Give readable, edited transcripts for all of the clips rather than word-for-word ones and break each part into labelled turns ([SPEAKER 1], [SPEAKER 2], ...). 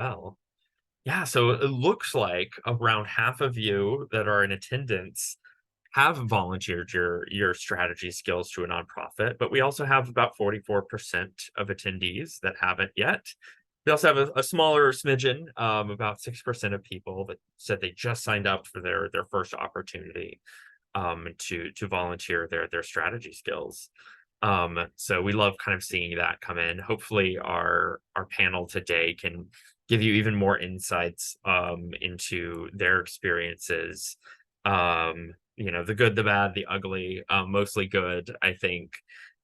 [SPEAKER 1] Well, yeah, so it looks like around half of you that are in attendance have volunteered your strategy skills to a nonprofit, but we also have about 44% of attendees that haven't yet. We also have a smaller smidgen, about 6% of people that said they just signed up for their first opportunity to volunteer their strategy skills. So we love kind of seeing that come in. Hopefully, our panel today can give you even more insights into their experiences. The good, the bad, the ugly, mostly good, I think,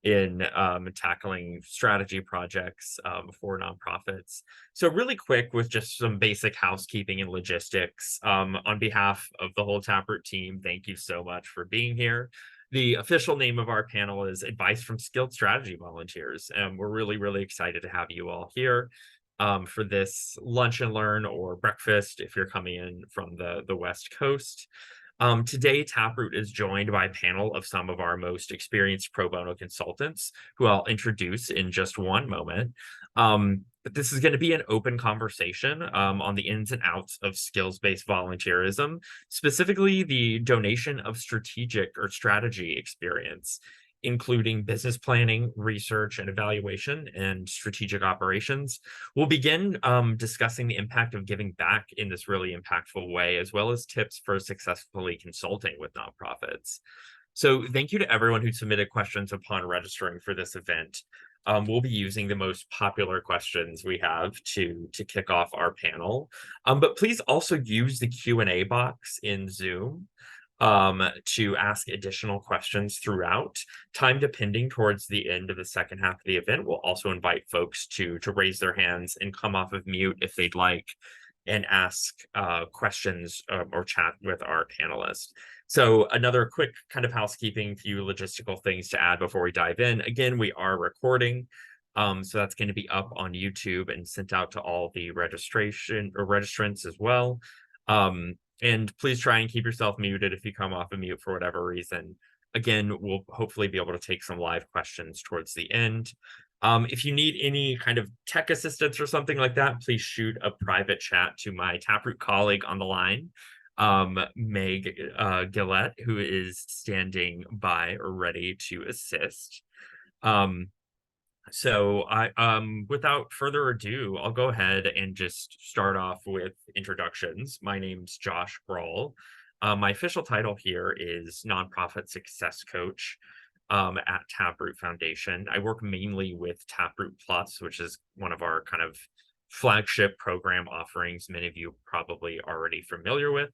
[SPEAKER 1] in tackling strategy projects for nonprofits. So really quick with just some basic housekeeping and logistics. On behalf of the whole Taproot team, thank you so much for being here. The official name of our panel is Advice from Skilled Strategy Volunteers, and we're really, really excited to have you all here for this lunch and learn or breakfast if you're coming in from the West Coast. Today, Taproot is joined by a panel of some of our most experienced pro bono consultants, who I'll introduce in just one moment. But this is going to be an open conversation on the ins and outs of skills-based volunteerism, specifically the donation of strategic or strategy experience, including business planning, research and evaluation, and strategic operations. We'll begin discussing the impact of giving back in this really impactful way, as well as tips for successfully consulting with nonprofits. So thank you to everyone who submitted questions upon registering for this event. We'll be using the most popular questions we have to kick off our panel. But please also use the Q&A box in Zoom to ask additional questions throughout. Time depending towards the end of the second half of the event, we'll also invite folks to raise their hands and come off of mute if they'd like and ask questions or chat with our panelists. So another quick kind of housekeeping, few logistical things to add before we dive in. Again, we are recording. So that's going to be up on YouTube and sent out to all the registration or registrants as well. And please try and keep yourself muted if you come off of mute for whatever reason. Again, we'll hopefully be able to take some live questions towards the end. If you need any kind of tech assistance or something like that, please shoot a private chat to my Taproot colleague on the line, Meg Gillette, who is standing by or ready to assist. Without further ado, I'll go ahead and just start off with introductions. My name's Josh Brawl. My official title here is Nonprofit Success Coach at Taproot Foundation. I work mainly with Taproot Plus, which is one of our kind of flagship program offerings. Many of you probably already familiar with.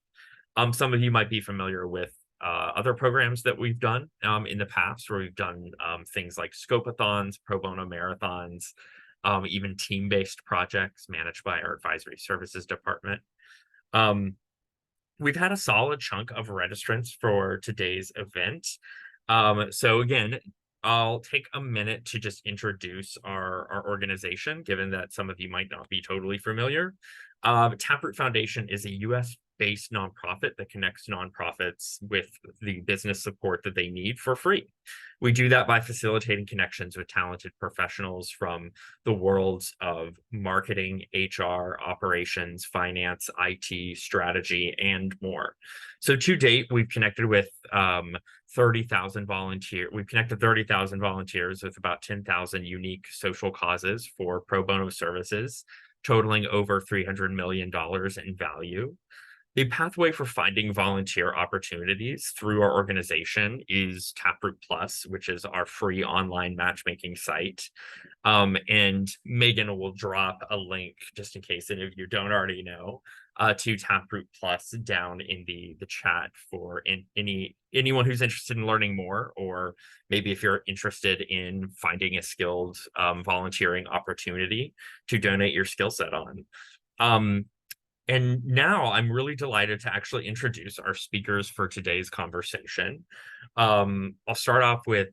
[SPEAKER 1] Some of you might be familiar with other programs that we've done in the past, where we've done things like scope-a-thons, pro bono marathons, even team-based projects managed by our advisory services department. We've had a solid chunk of registrants for today's event. So again, I'll take a minute to just introduce our organization, given that some of you might not be totally familiar. Taproot Foundation is a US-based nonprofit that connects nonprofits with the business support that they need for free. We do that by facilitating connections with talented professionals from the worlds of marketing, HR, operations, finance, IT, strategy, and more. So to date, we've connected with 30,000 volunteers. We've connected 30,000 volunteers with about 10,000 unique social causes for pro bono services, totaling over $300 million in value. The pathway for finding volunteer opportunities through our organization is Taproot Plus, which is our free online matchmaking site. And Megan will drop a link, just in case any of you don't already know, to Taproot Plus down in the chat for anyone who's interested in learning more, or maybe if you're interested in finding a skilled volunteering opportunity to donate your skill set on. And now I'm really delighted to actually introduce our speakers for today's conversation. I'll start off with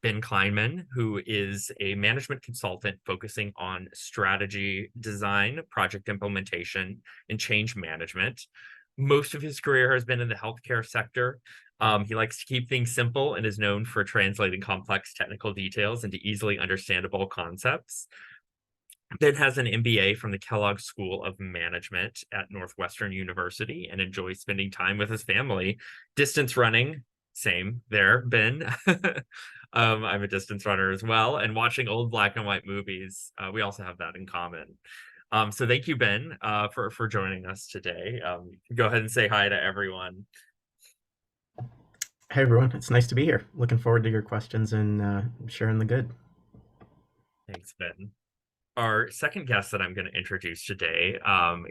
[SPEAKER 1] Ben Kleinman, who is a management consultant focusing on strategy design, project implementation, and change management. Most of his career has been in the healthcare sector. He likes to keep things simple and is known for translating complex technical details into easily understandable concepts. Ben has an MBA from the Kellogg School of Management at Northwestern University and enjoys spending time with his family. Distance running, same there, Ben. I'm a distance runner as well, and watching old black and white movies. We also have that in common. So thank you, Ben, for joining us today. Go ahead and say hi to everyone.
[SPEAKER 2] Hey everyone, it's nice to be here. Looking forward to your questions and sharing the good.
[SPEAKER 1] Thanks, Ben. Our second guest that I'm going to introduce today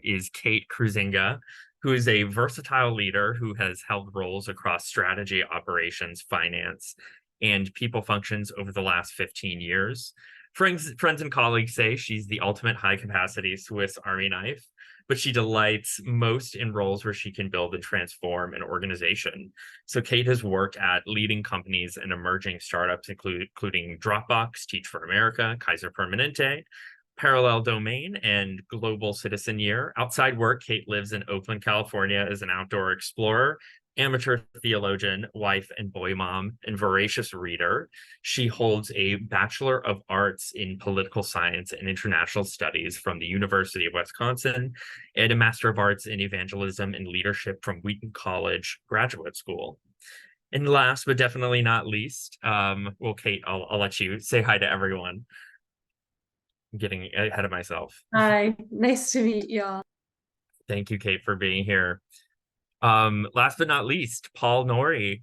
[SPEAKER 1] is Kate Kruizenga, who is a versatile leader who has held roles across strategy, operations, finance, and people functions over the last 15 years. Friends and colleagues say she's the ultimate high capacity Swiss Army knife, but she delights most in roles where she can build and transform an organization. So Kate has worked at leading companies and emerging startups, including Dropbox, Teach for America, Kaiser Permanente, Parallel Domain, and Global Citizen Year. Outside work, Kate lives in Oakland, California as an outdoor explorer, amateur theologian, wife and boy mom, and voracious reader. She holds a Bachelor of Arts in Political Science and International Studies from the University of Wisconsin and a Master of Arts in Evangelism and Leadership from Wheaton College Graduate School. And last but definitely not least, well, Kate, I'll let you say hi to everyone. I'm getting ahead of myself.
[SPEAKER 3] Hi, nice to meet y'all.
[SPEAKER 1] Thank you, Kate, for being here. Last but not least, Paul Nouri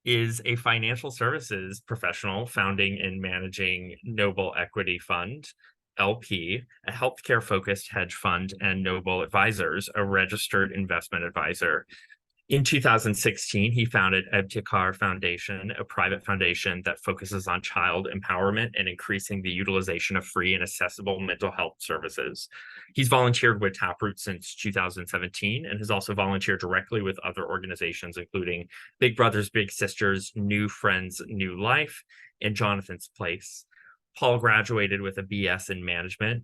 [SPEAKER 1] is a financial services professional founding and managing Noble Equity Fund, LP, a healthcare focused hedge fund, and Noble Advisors, a registered investment advisor. In 2016, he founded Ebtikar Foundation, a private foundation that focuses on child empowerment and increasing the utilization of free and accessible mental health services. He's volunteered with Taproot since 2017 and has also volunteered directly with other organizations, including Big Brothers Big Sisters, New Friends, New Life, and Jonathan's Place. Paul graduated with a BS in management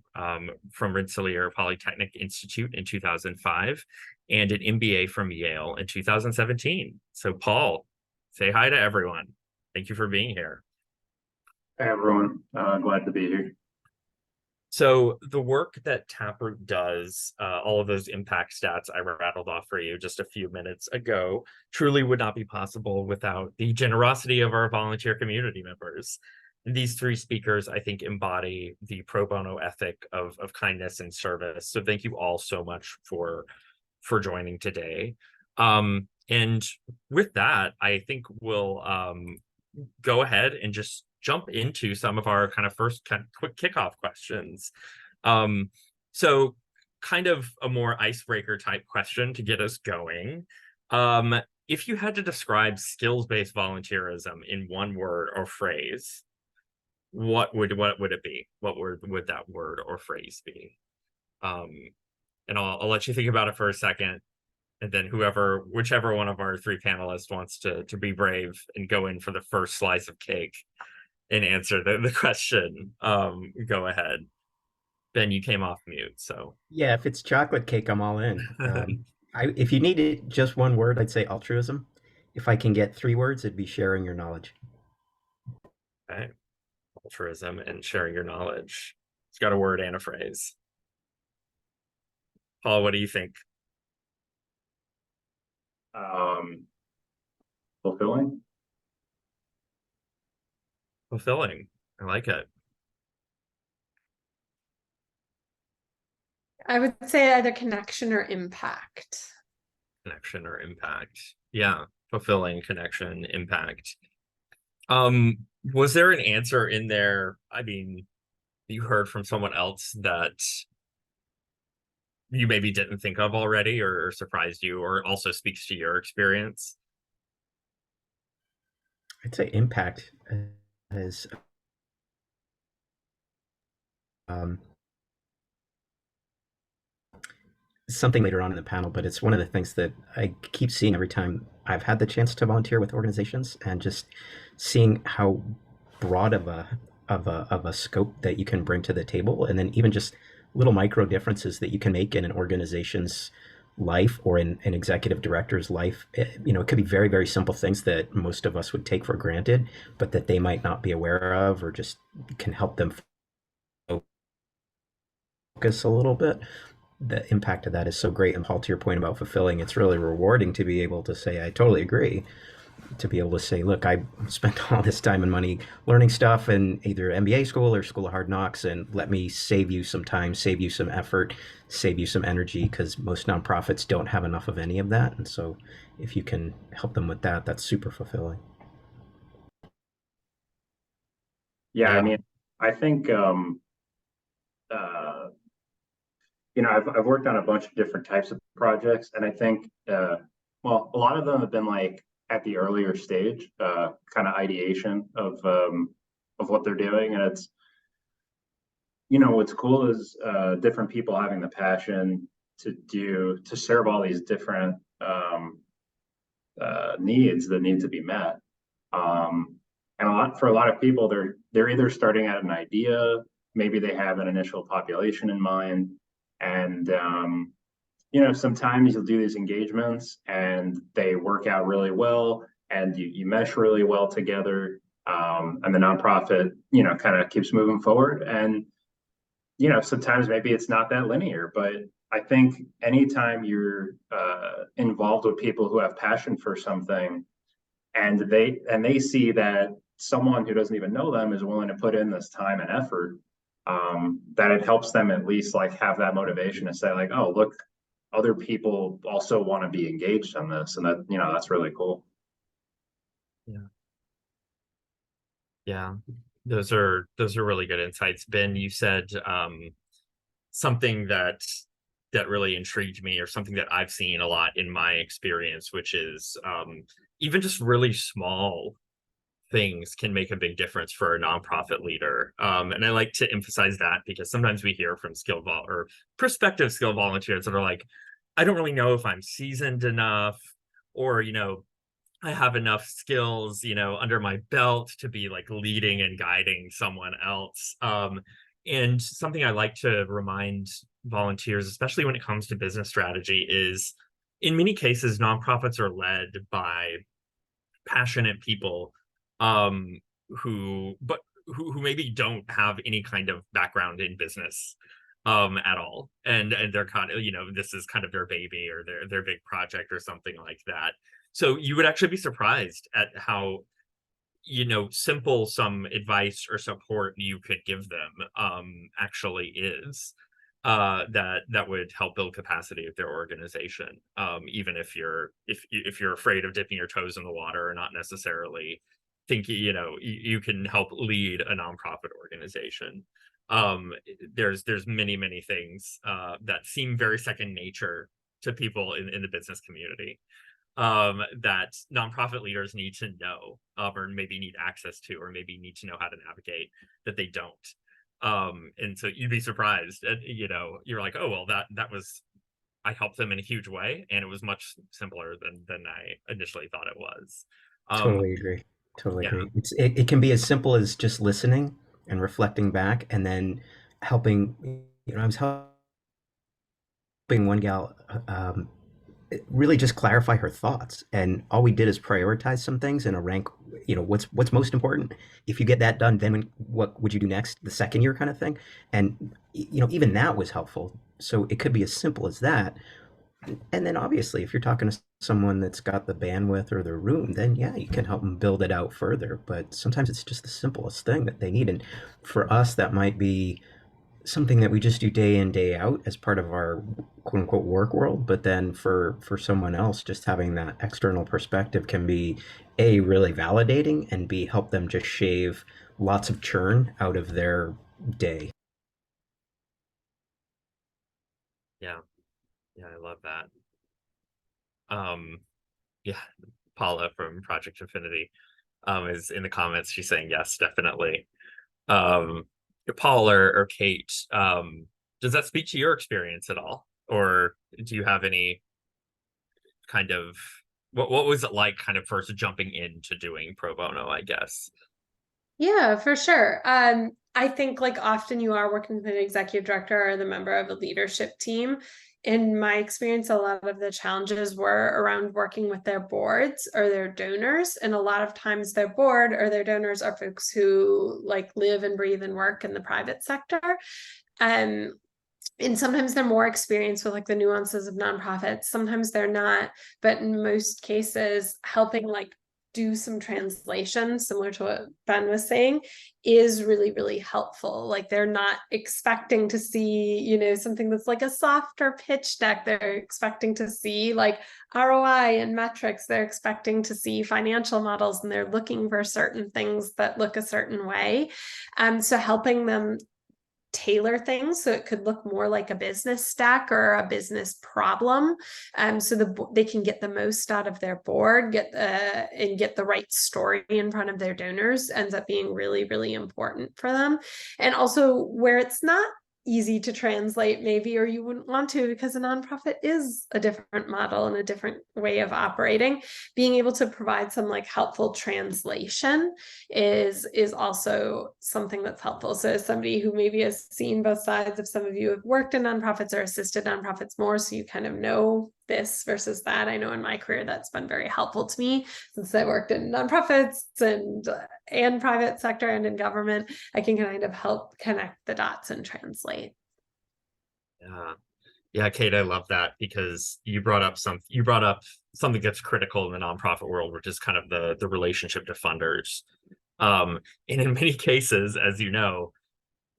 [SPEAKER 1] from Rensselaer Polytechnic Institute in 2005 and an MBA from Yale in 2017. So, Paul, say hi to everyone. Thank you for being here.
[SPEAKER 4] Hey, everyone. Glad to be here.
[SPEAKER 1] So, the work that Taproot does, all of those impact stats I rattled off for you just a few minutes ago, truly would not be possible without the generosity of our volunteer community members. These three speakers, I think, embody the pro bono ethic of kindness and service. So thank you all so much for joining today. And with that, I think we'll go ahead and just jump into some of our kind of first kind of quick kickoff questions. So kind of a more icebreaker type question to get us going. If you had to describe skills-based volunteerism in one word or phrase, what would it be? What would that word or phrase be? And I'll let you think about it for a second, and then whichever one of our three panelists wants to be brave and go in for the first slice of cake and answer the question, go ahead. Ben, you came off mute, so
[SPEAKER 2] Yeah, if it's chocolate cake, I'm all in. If you needed just one word, I'd say altruism. If I can get three words, it'd be sharing your knowledge.
[SPEAKER 1] okay. Altruism and sharing your knowledge. It's got a word and a phrase. Paul, what do you think?
[SPEAKER 4] Fulfilling.
[SPEAKER 1] Fulfilling. I like it.
[SPEAKER 3] I would say either connection or impact.
[SPEAKER 1] Connection or impact. Yeah, fulfilling, connection, impact. Was there an answer in there? I mean, you heard from someone else that you maybe didn't think of already or surprised you or also speaks to your experience?
[SPEAKER 2] I'd say impact is um, something later on in the panel, but it's one of the things that I keep seeing every time I've had the chance to volunteer with organizations, and just seeing how broad of a scope that you can bring to the table, and then even just little micro differences that you can make in an organization's life or in an executive director's life. It could be very, very simple things that most of us would take for granted, but that they might not be aware of, or just can help them focus a little bit, the impact of that is so great. And Paul, to your point about fulfilling, it's really rewarding to be able to say, I totally agree. To be able to say, look, I spent all this time and money learning stuff in either MBA school or School of Hard Knocks, and let me save you some time, save you some effort, save you some energy, because most nonprofits don't have enough of any of that. And so if you can help them with that, that's super fulfilling.
[SPEAKER 4] Yeah, I
[SPEAKER 1] Yeah.
[SPEAKER 4] mean, I think uh, I've worked on a bunch of different types of projects, and I think well, a lot of them have been like at the earlier stage, kind of ideation of what they're doing, and it's what's cool is different people having the passion to serve all these different needs that need to be met. Um, and for a lot of people, they're either starting at an idea, maybe they have an initial population in mind, and sometimes you'll do these engagements and they work out really well, and you mesh really well together, and the nonprofit kind of keeps moving forward. And sometimes maybe it's not that linear, but I think anytime you're involved with people who have passion for something, and they see that someone who doesn't even know them is willing to put in this time and effort, that it helps them at least like have that motivation to say like, oh, look, other people also want to be engaged in this, and that's really cool.
[SPEAKER 1] Yeah. Yeah. Those are really good insights. Ben, you said something that really intrigued me, or something that I've seen a lot in my experience, which is even just really small things can make a big difference for a nonprofit leader. And I like to emphasize that because sometimes we hear from or prospective skill volunteers that are like, I don't really know if I'm seasoned enough, or, I have enough skills, under my belt to be like leading and guiding someone else. And something I like to remind volunteers, especially when it comes to business strategy, is in many cases, nonprofits are led by passionate people, um, who maybe don't have any kind of background in business at all, and they're kind of, this is kind of their baby or their big project or something like that. So you would actually be surprised at how simple some advice or support you could give them actually is, that would help build capacity of their organization, even if you're afraid of dipping your toes in the water, or not necessarily think you can help lead a nonprofit organization. There's many things that seem very second nature to people in the business community, that nonprofit leaders need to know, or maybe need access to, or maybe need to know how to navigate, that they don't. And so you'd be surprised, and you're like, oh well, that was, I helped them in a huge way, and it was much simpler than I initially thought it was.
[SPEAKER 2] Totally agree. Totally
[SPEAKER 1] Yeah.
[SPEAKER 2] agree. It can be as simple as just listening and reflecting back, and then helping. I was helping one gal really just clarify her thoughts, and all we did is prioritize some things in a rank. What's most important. If you get that done, then what would you do next? The second year kind of thing, and even that was helpful. So it could be as simple as that. And then obviously, if you're talking to someone that's got the bandwidth or the room, then yeah, you can help them build it out further. But sometimes it's just the simplest thing that they need. And for us, that might be something that we just do day in, day out as part of our quote unquote work world. But then for someone else, just having that external perspective can be A, really validating, and B, help them just shave lots of churn out of their day.
[SPEAKER 1] Yeah. Yeah, I love that. Yeah, Paula from Project Infinity is in the comments. She's saying yes, definitely. um Paul or Kate, does that speak to your experience at all, or do you have any kind of, what was it like kind of first jumping into doing pro bono, I guess?
[SPEAKER 3] Yeah, for sure. I think like often you are working with an executive director or the member of a leadership team. In my experience, a lot of the challenges were around working with their boards or their donors. And a lot of times their board or their donors are folks who like live and breathe and work in the private sector. Um, and sometimes they're more experienced with like the nuances of nonprofits, sometimes they're not, but in most cases helping like do some translation similar to what Ben was saying is really, really helpful. Like they're not expecting to see, you know, something that's like a softer pitch deck. They're expecting to see like ROI and metrics. They're expecting to see financial models, and they're looking for certain things that look a certain way. So helping them tailor things so it could look more like a business stack or a business problem, so they can get the most out of their board, and get the right story in front of their donors, ends up being really, really important for them. And also where it's not easy to translate maybe, or you wouldn't want to because a nonprofit is a different model and a different way of operating, being able to provide some like helpful translation is also something that's helpful. So as somebody who maybe has seen both sides, of some of you have worked in nonprofits or assisted nonprofits more, so you kind of know this versus that. I know in my career that's been very helpful to me since I worked in nonprofits and private sector and in government. I can kind of help connect the dots and translate.
[SPEAKER 1] Yeah. Yeah, Kate, I love that, because you brought up something that's critical in the nonprofit world, which is kind of the relationship to funders. And in many cases, as you know,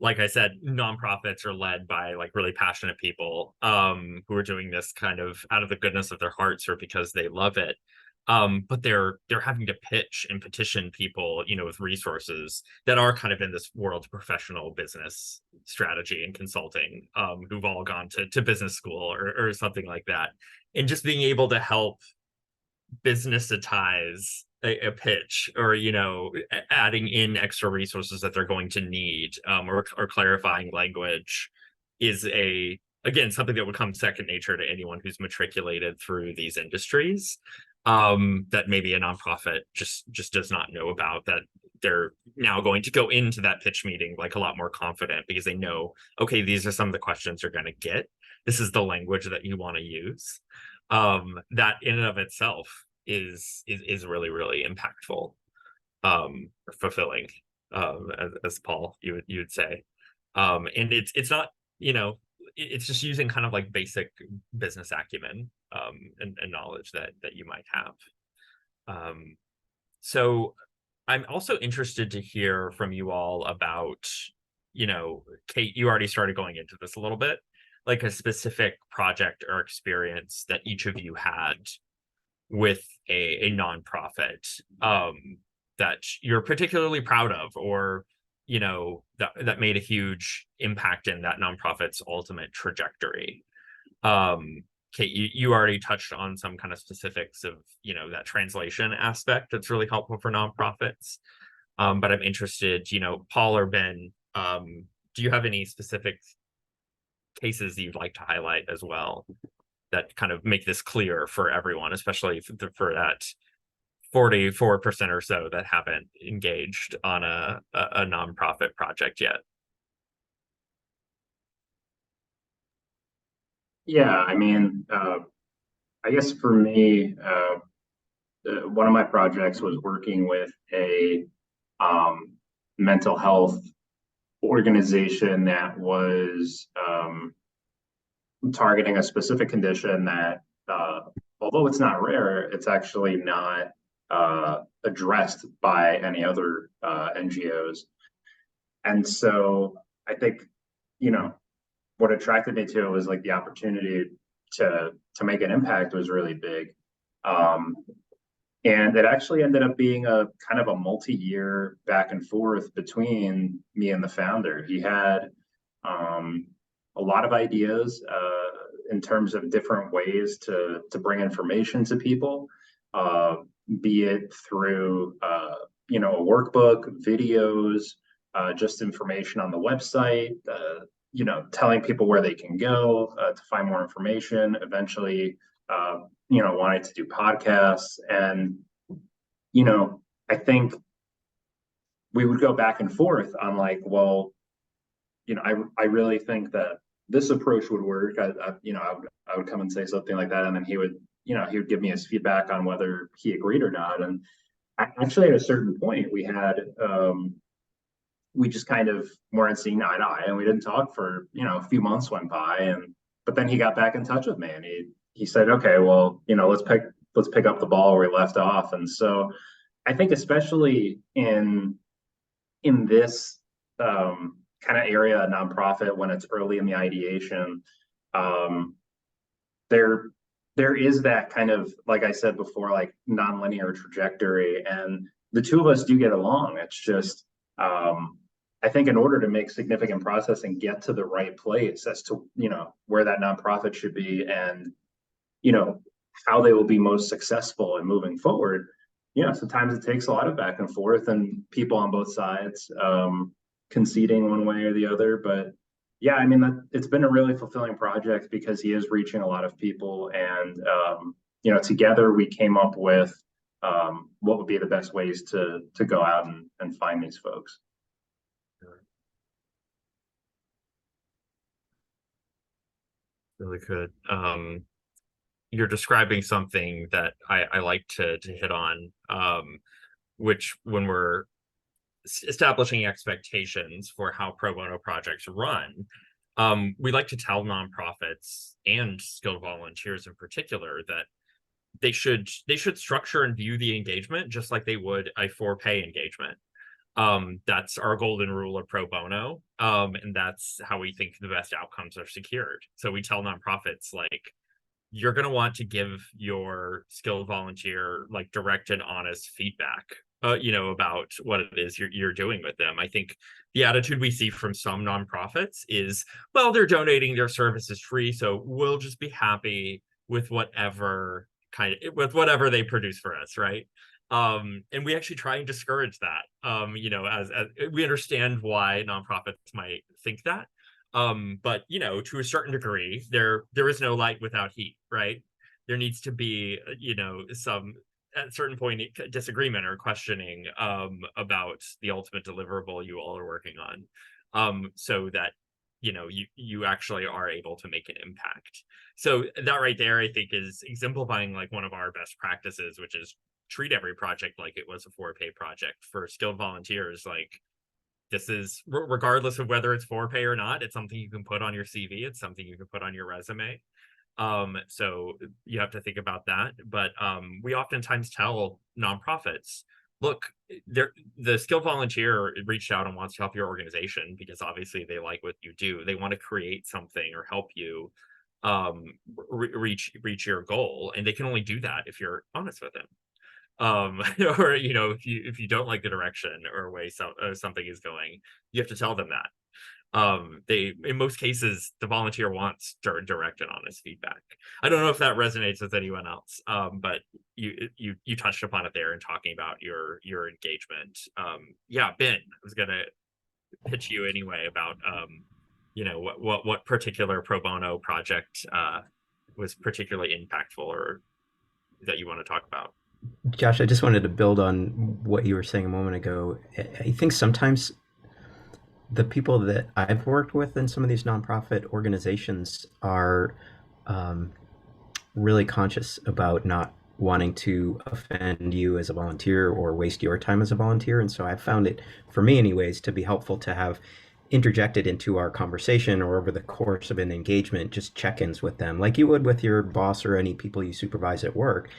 [SPEAKER 1] like I said, nonprofits are led by like really passionate people who are doing this kind of out of the goodness of their hearts or because they love it. But they're having to pitch and petition people, you know, with resources that are kind of in this world of professional business strategy and consulting, who've all gone to business school or something like that. And just being able to help businessitize a pitch, or, you know, adding in extra resources that they're going to need, or clarifying language is again, something that would come second nature to anyone who's matriculated through these industries, that maybe a nonprofit just does not know about, that they're now going to go into that pitch meeting like a lot more confident because they know, okay, these are some of the questions you're going to get. This is the language that you want to use. That in and of itself is really, really impactful, fulfilling, as Paul you would say. And it's not, you know, it's just using kind of like basic business acumen, and knowledge that you might have. So I'm also interested to hear from you all about, you know, Kate, you already started going into this a little bit, like a specific project or experience that each of you had with a nonprofit, that you're particularly proud of, or, you know, that made a huge impact in that nonprofit's ultimate trajectory. Kate, you already touched on some kind of specifics of, you know, that translation aspect that's really helpful for nonprofits. But I'm interested, you know, Paul or Ben, do you have any specific cases you'd like to highlight as well that kind of make this clear for everyone, especially for that 44% or so that haven't engaged on a nonprofit project yet?
[SPEAKER 4] Yeah, I mean, I guess for me, one of my projects was working with a mental health organization that was targeting a specific condition that, although it's not rare, it's actually not addressed by any other NGOs. And so I think, you know, what attracted me to it was like the opportunity to make an impact was really big. And it actually ended up being a kind of a multi-year back and forth between me and the founder. He had a lot of ideas in terms of different ways to bring information to people, be it through you know, a workbook, videos, just information on the website, you know, telling people where they can go to find more information. Eventually, you know, wanting to do podcasts. And, you know, I think we would go back and forth on like, well, you know, I really think that this approach would work. You know, I would come and say something like that, and then he would, you know, he would give me his feedback on whether he agreed or not. And actually, at a certain point, we had we just kind of weren't seeing eye to eye, and we didn't talk for, a few months went by, and but then he got back in touch with me, and he said, okay, well, let's pick up the ball where we left off. And so I think especially in this kind of area, nonprofit, when it's early in the ideation, um, there there is that kind of, like I said before, like nonlinear trajectory, and the two of us do get along. It's just I think in order to make significant process and get to the right place as to where that nonprofit should be, and you know how they will be most successful in moving forward, sometimes it takes a lot of back and forth and people on both sides conceding one way or the other. But yeah, I mean, it's been a really fulfilling project because he is reaching a lot of people, and together we came up with what would be the best ways to go out and find these folks.
[SPEAKER 1] Really good. You're describing something that I like to hit on, which when we're establishing expectations for how pro bono projects run, we like to tell nonprofits and skilled volunteers in particular that they should structure and view the engagement just like they would a for pay engagement. That's our golden rule of pro bono, and that's how we think the best outcomes are secured. So we tell nonprofits, like, you're going to want to give your skilled volunteer like direct and honest feedback, about what it is you're doing with them. I think the attitude we see from some nonprofits is, well, they're donating their services free, so we'll just be happy with whatever they produce for us, right? And we actually try and discourage that. As we understand why nonprofits might think that. But to a certain degree, there is no light without heat, right? There needs to be, some at a certain point disagreement or questioning about the ultimate deliverable you all are working on, so that you actually are able to make an impact. So that right there, I think, is exemplifying like one of our best practices, which is treat every project like it was a for-pay project. For skilled volunteers, like, this is, regardless of whether it's for pay or not, it's something you can put on your CV. It's something you can put on your resume. So you have to think about that. But we oftentimes tell nonprofits, look, the skilled volunteer reached out and wants to help your organization because obviously they like what you do. They want to create something or help you reach your goal, and they can only do that if you're honest with them. Or if you don't like the direction or way something is going, you have to tell them that. They, in most cases, the volunteer wants direct and honest feedback. I don't know if that resonates with anyone else, but you touched upon it there in talking about your engagement. Yeah, Ben, I was gonna pitch you anyway about what particular pro bono project was particularly impactful, or that you want to talk about.
[SPEAKER 2] Josh, I just wanted to build on what you were saying a moment ago. I think sometimes the people that I've worked with in some of these nonprofit organizations are really conscious about not wanting to offend you as a volunteer or waste your time as a volunteer. And so I found it, for me anyways, to be helpful to have interjected into our conversation or over the course of an engagement, just check-ins with them, like you would with your boss or any people you supervise at work.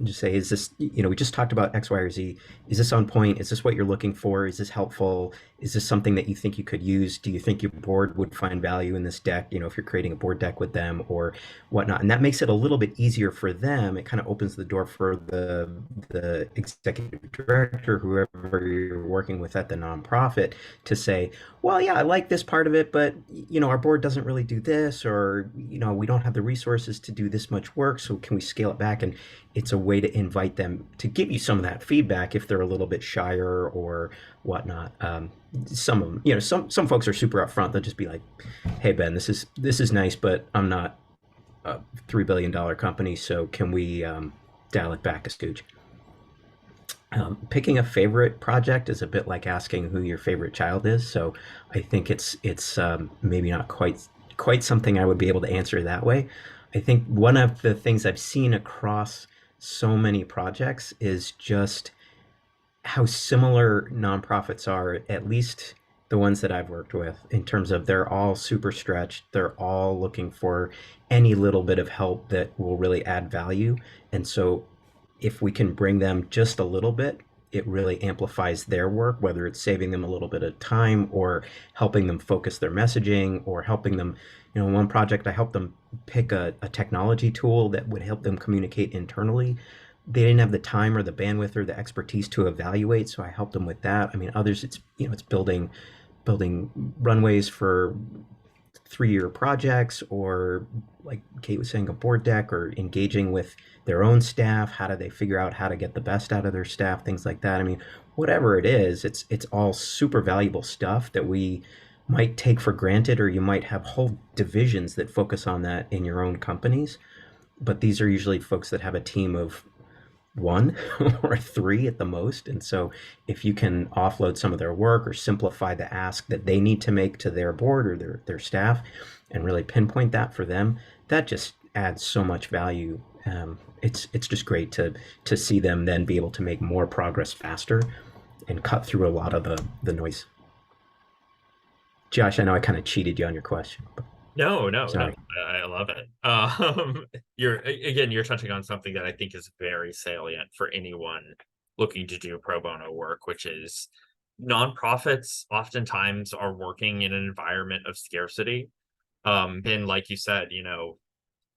[SPEAKER 2] Just say, is this, we just talked about X, Y, or Z. Is this on point? Is this what you're looking for? Is this helpful? Is this something that you think you could use? Do you think your board would find value in this deck, if you're creating a board deck with them or whatnot? And that makes it a little bit easier for them. It kind of opens the door for the executive director, whoever you're working with at the nonprofit, to say, well, yeah, I like this part of it, but, our board doesn't really do this, or, we don't have the resources to do this much work, so can we scale it back? And it's a way to invite them to give you some of that feedback if they're a little bit shyer or whatnot. Some of them, some folks are super upfront. They'll just be like, "Hey Ben, this is nice, but I'm not a $3 billion company, so can we dial it back a scooch?" Picking a favorite project is a bit like asking who your favorite child is. So I think it's maybe not quite something I would be able to answer that way. I think one of the things I've seen across so many projects is just how similar nonprofits are, at least the ones that I've worked with, in terms of they're all super stretched. They're all looking for any little bit of help that will really add value. And so if we can bring them just a little bit, it really amplifies their work, whether it's saving them a little bit of time or helping them focus their messaging or helping them. One project I helped them pick a technology tool that would help them communicate internally. They didn't have the time or the bandwidth or the expertise to evaluate, so I helped them with that. I mean, others, it's building runways for 3-year projects, or like Kate was saying, a board deck, or engaging with their own staff. How do they figure out how to get the best out of their staff? Things like that. I mean, whatever it is, it's all super valuable stuff that we might take for granted, or you might have whole divisions that focus on that in your own companies. But these are usually folks that have a team of one or three at the most. And so if you can offload some of their work or simplify the ask that they need to make to their board or their staff and really pinpoint that for them, that just adds so much value. It's just great to see them then be able to make more progress faster and cut through a lot of the noise. Josh, I know I kind of cheated you on your question.
[SPEAKER 1] No.
[SPEAKER 2] Sorry.
[SPEAKER 1] I love it. You're touching on something that I think is very salient for anyone looking to do pro bono work, which is nonprofits oftentimes are working in an environment of scarcity. And like you said,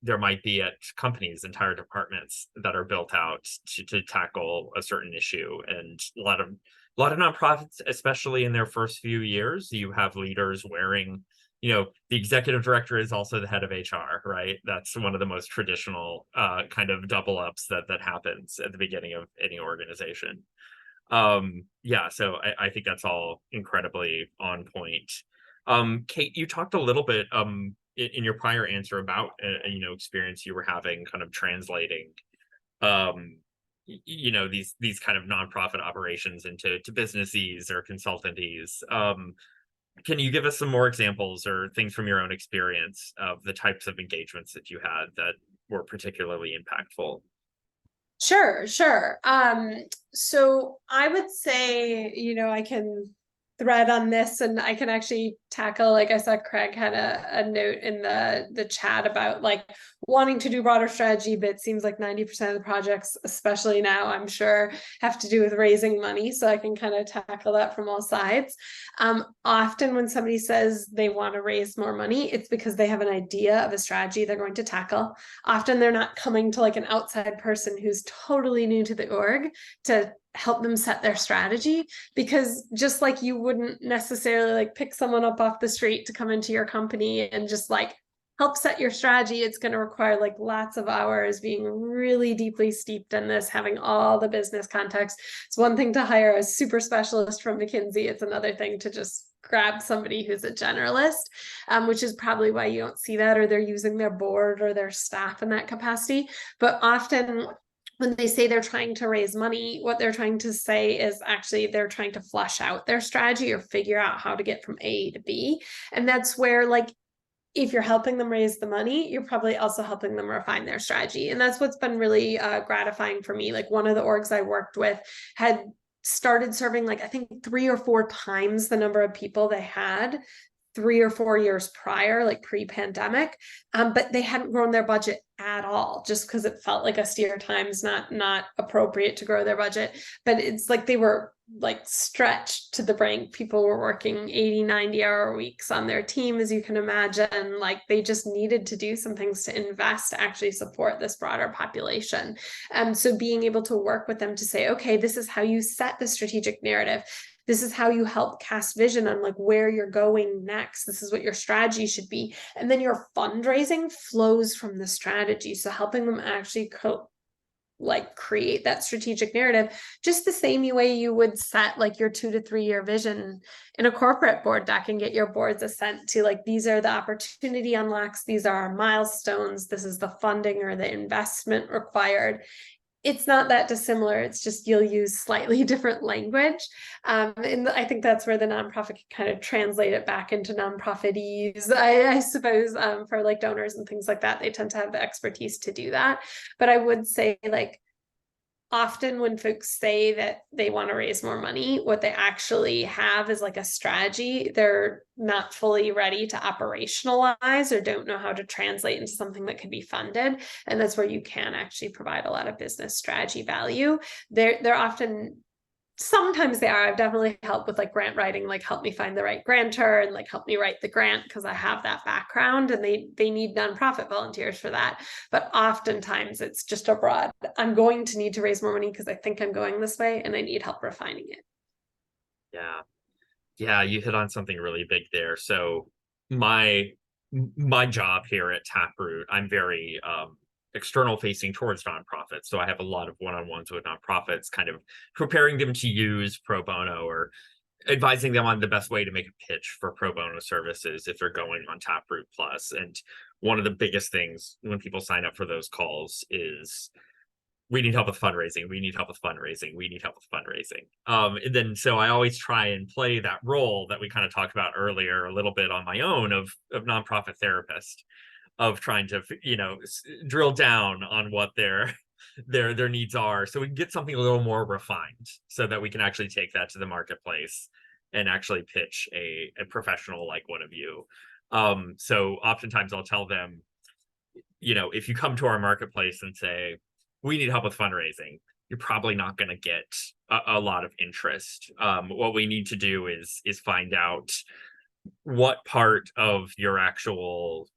[SPEAKER 1] there might be at companies entire departments that are built out to tackle a certain issue, and a lot of nonprofits, especially in their first few years, you have leaders wearing, the executive director is also the head of HR, right? That's one of the most traditional kind of double ups that happens at the beginning of any organization. So I think that's all incredibly on point. Kate, you talked a little bit in your prior answer about experience you were having kind of translating these kind of nonprofit operations into businesses or consultancies. Can you give us some more examples or things from your own experience of the types of engagements that you had that were particularly impactful?
[SPEAKER 3] Sure. So I would say, I can thread on this, and I can actually tackle, like I saw Craig had a note in the chat about like wanting to do broader strategy, but it seems like 90% of the projects, especially now, I'm sure, have to do with raising money. So I can kind of tackle that from all sides. Often when somebody says they want to raise more money, it's because they have an idea of a strategy they're going to tackle. Often they're not coming to like an outside person who's totally new to the org to help them set their strategy, because just like you wouldn't necessarily like pick someone up off the street to come into your company and just like help set your strategy. It's going to require like lots of hours, being really deeply steeped in this, having all the business context. It's one thing to hire a super specialist from McKinsey. It's another thing to just grab somebody who's a generalist, which is probably why you don't see that, or they're using their board or their staff in that capacity. But often when they say they're trying to raise money, what they're trying to say is actually they're trying to flush out their strategy or figure out how to get from A to B. And that's where, like, if you're helping them raise the money, you're probably also helping them refine their strategy. And that's what's been really gratifying for me. Like, one of the orgs I worked with had started serving, like, I think 3 or 4 times the number of people they had 3 or 4 years prior, like pre-pandemic, but they hadn't grown their budget at all, just because it felt like austere times, not appropriate to grow their budget. But it's like they were like stretched to the brink. People were working 80, 90-hour weeks on their team, as you can imagine. Like, they just needed to do some things to invest to actually support this broader population. So being able to work with them to say, okay, this is how you set the strategic narrative. This is how you help cast vision on like where you're going next. This is what your strategy should be. And then your fundraising flows from the strategy. So helping them actually create that strategic narrative, just the same way you would set like your 2 to 3 year vision in a corporate board deck and get your boards assent to like, these are the opportunity unlocks, these are our milestones, this is the funding or the investment required. It's not that dissimilar. It's just you'll use slightly different language. And I think that's where the nonprofit can kind of translate it back into nonprofitese, I suppose, for like donors and things like that. They tend to have the expertise to do that. But I would say, like, often when folks say that they want to raise more money, what they actually have is like a strategy they're not fully ready to operationalize or don't know how to translate into something that can be funded. And that's where you can actually provide a lot of business strategy value. They're often, sometimes they are. I've definitely helped with like grant writing, like help me find the right grantor and like help me write the grant because I have that background, and they need nonprofit volunteers for that. But oftentimes it's just a broad, I'm going to need to raise more money because I think I'm going this way and I need help refining it.
[SPEAKER 1] Yeah. Yeah, you hit on something really big there. So my job here at Taproot, I'm very external facing towards nonprofits. So I have a lot of one-on-ones with nonprofits, kind of preparing them to use pro bono or advising them on the best way to make a pitch for pro bono services if they're going on Taproot Plus. And one of the biggest things when people sign up for those calls is, we need help with fundraising. We need help with fundraising. We need help with fundraising. And then so I always try and play that role that we kind of talked about earlier a little bit on my own of nonprofit therapist, of trying to, you know, drill down on what their needs are, so we can get something a little more refined, so that we can actually take that to the marketplace and actually pitch a professional like one of you. So oftentimes I'll tell them, you know, if you come to our marketplace and say, we need help with fundraising, you're probably not going to get a lot of interest. What we need to do is find out what part of your actual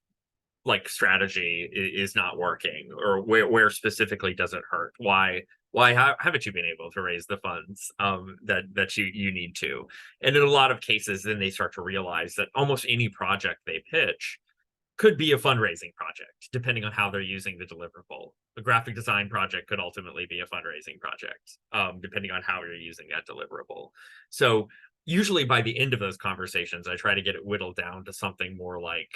[SPEAKER 1] like strategy is not working, or where specifically does it hurt. Why haven't you been able to raise the funds that you need to? And in a lot of cases, then they start to realize that almost any project they pitch could be a fundraising project, depending on how they're using the deliverable. A graphic design project could ultimately be a fundraising project, depending on how you're using that deliverable. So usually by the end of those conversations, I try to get it whittled down to something more like,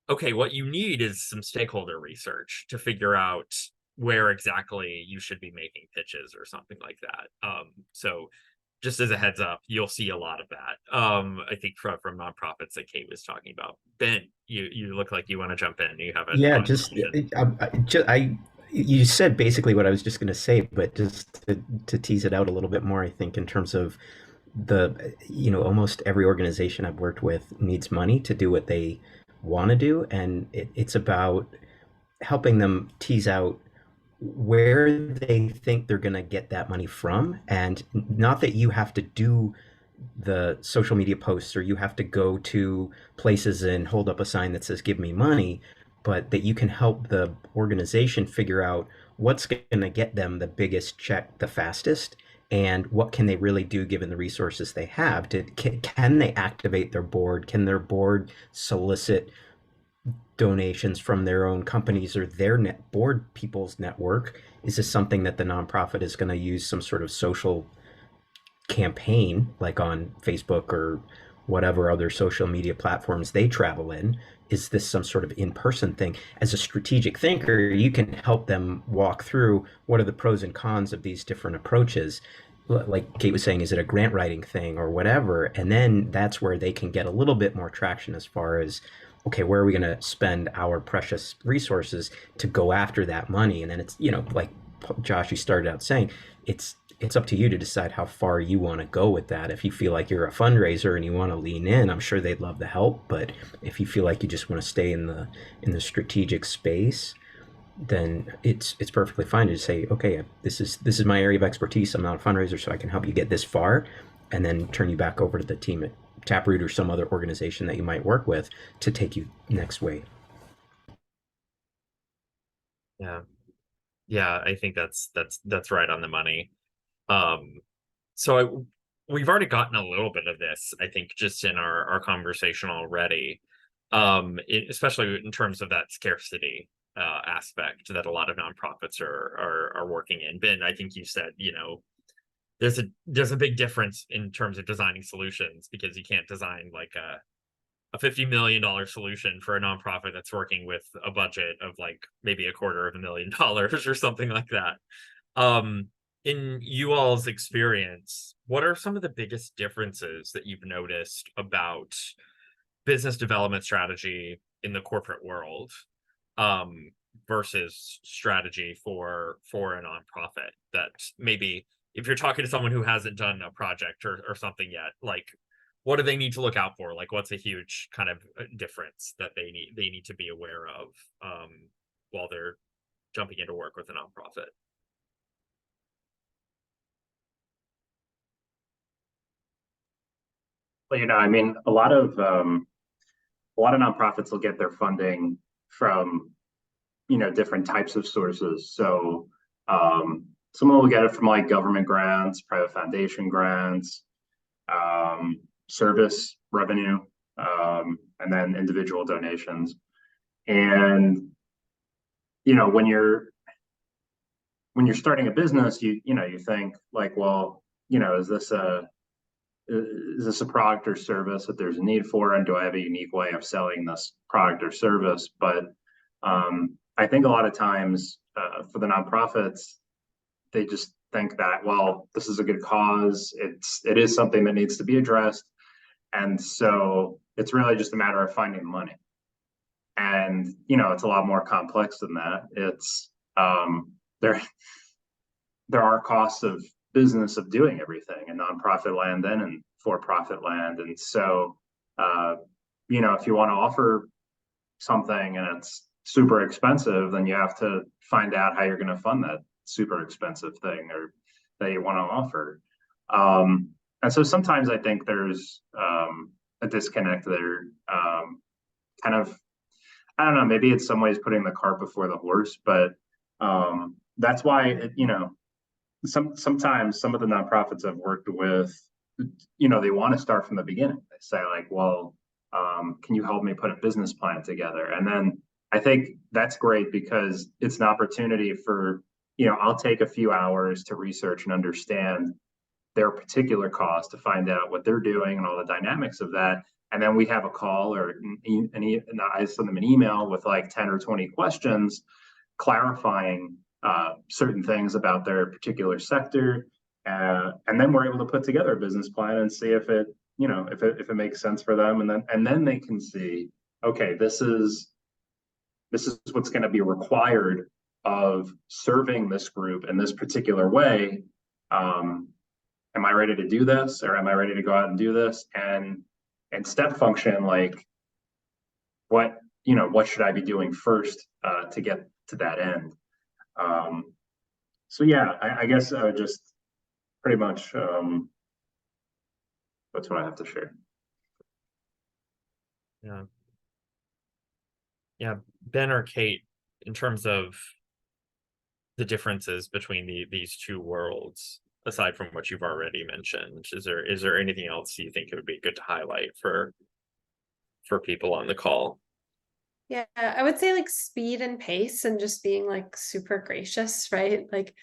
[SPEAKER 1] okay, what you need is some stakeholder research to figure out where exactly you should be making pitches or something like that. So just as a heads up, you'll see a lot of that. I think from nonprofits that Kate was talking about. Ben, you look like you want to jump in. You have a
[SPEAKER 2] Yeah,
[SPEAKER 1] question.
[SPEAKER 2] you said basically what I was just going to say, but just to tease it out a little bit more, I think in terms of almost every organization I've worked with needs money to do what they want to do, and it's about helping them tease out where they think they're going to get that money from, and not that you have to do the social media posts or you have to go to places and hold up a sign that says give me money, but that you can help the organization figure out what's going to get them the biggest check the fastest, and what can they really do given the resources they have. Can they activate their board? Can their board solicit donations from their own companies or their board people's network? Is this something that the nonprofit is going to use some sort of social campaign, like on Facebook or whatever other social media platforms they travel in? Is this some sort of in-person thing? As a strategic thinker, you can help them walk through what are the pros and cons of these different approaches. Like Kate was saying, is it a grant writing thing or whatever? And then that's where they can get a little bit more traction as far as, okay, where are we going to spend our precious resources to go after that money? And then it's, like Josh, you started out saying, it's up to you to decide how far you want to go with that. If you feel like you're a fundraiser and you want to lean in, I'm sure they'd love the help. But if you feel like you just want to stay in the strategic space, then it's perfectly fine to say, okay, this is my area of expertise. I'm not a fundraiser, so I can help you get this far, and then turn you back over to the team at Taproot or some other organization that you might work with to take you next way.
[SPEAKER 1] Yeah, I think that's right on the money. So we've already gotten a little bit of this, I think, just in our conversation already, especially in terms of that scarcity aspect that a lot of nonprofits are working in. Ben, I think you said, there's a big difference in terms of designing solutions, because you can't design like a $50 million solution for a nonprofit that's working with a budget of like maybe $250,000 or something like that. In you all's experience, what are some of the biggest differences that you've noticed about business development strategy in the corporate world versus strategy for a nonprofit that maybe if you're talking to someone who hasn't done a project or something yet, like what do they need to look out for? Like what's a huge kind of difference that they need to be aware of while they're jumping into work with a nonprofit?
[SPEAKER 4] Well, I mean, a lot of nonprofits will get their funding from, different types of sources. So someone will get it from like government grants, private foundation grants, service revenue, and then individual donations. And when you're starting a business, you think like, well, is this a product or service that there's a need for, and do I have a unique way of selling this product or service? But I think a lot of times for the nonprofits, they just think that, well, this is a good cause, it is something that needs to be addressed, and so it's really just a matter of finding money. And it's a lot more complex than that. It's there are costs of business of doing everything in nonprofit land and in for-profit land. And so, if you want to offer something and it's super expensive, then you have to find out how you're going to fund that super expensive thing or that you want to offer. And so sometimes I think there's a disconnect there. Kind of, I don't know, maybe in some ways putting the cart before the horse, but that's why, sometimes some of the nonprofits I've worked with, they want to start from the beginning. They say like, well, can you help me put a business plan together? And then I think that's great because it's an opportunity for, I'll take a few hours to research and understand their particular cause to find out what they're doing and all the dynamics of that. And then we have a call or I send them an email with like 10 or 20 questions clarifying certain things about their particular sector, and then we're able to put together a business plan and see if it, if it makes sense for them, and then they can see, okay, this is what's going to be required of serving this group in this particular way. Am I ready to do this, or am I ready to go out and do this? And step function, like what should I be doing first to get to that end? So yeah, I guess I would just pretty much that's what I have to share.
[SPEAKER 1] Yeah, Ben or Kate, in terms of the differences between these two worlds, aside from what you've already mentioned, is there anything else you think it would be good to highlight for people on the call?
[SPEAKER 3] Yeah, I would say like speed and pace and just being like super gracious, right? Like